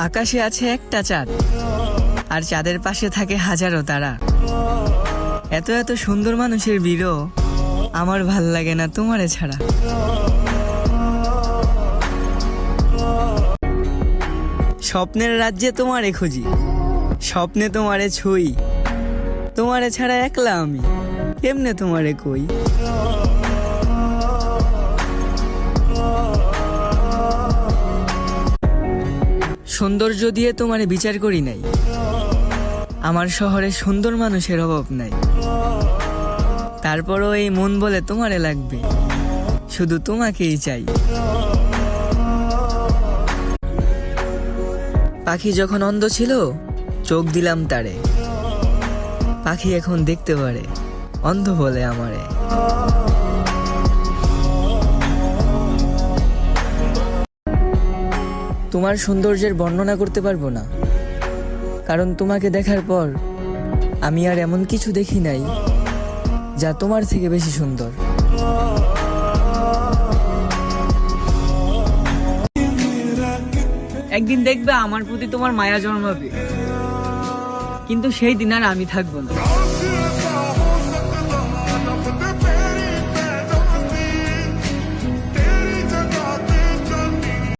আকাশে আছে একটা চাঁদ, আর চাঁদের পাশে থাকে হাজারো তারা। এত এত সুন্দর মানুষের ভিড়ও আমার ভাল লাগে না তোমারে ছাড়া। স্বপ্নের রাজ্যে তোমারে খুঁজি, স্বপ্নে তোমারে ছুঁই, তোমারে ছাড়া একলা আমি, কেমনে তোমারে কই। সৌন্দর্য দিয়ে তোমারে বিচার করি নাই, আমার শহরে সুন্দর মানুষের অভাব নাই। তারপরও এই মন বলে তোমারে লাগবে, শুধু তোমাকেই চাই। পাখি যখন অন্ধ ছিল চোখ দিলাম তারে, পাখি এখন দেখতে পারে, অন্ধ বলে আমারে। তোমার সৌন্দর্যের বর্ণনা করতে পারবো না, কারণ তোমাকে দেখার পর আমি আর এমন কিছু দেখি নাই যা তোমার থেকে বেশি সুন্দর। একদিন দেখবে আমার প্রতি তোমার মায়া জন্মাবে, কিন্তু সেই দিন আর আমি থাকবো না।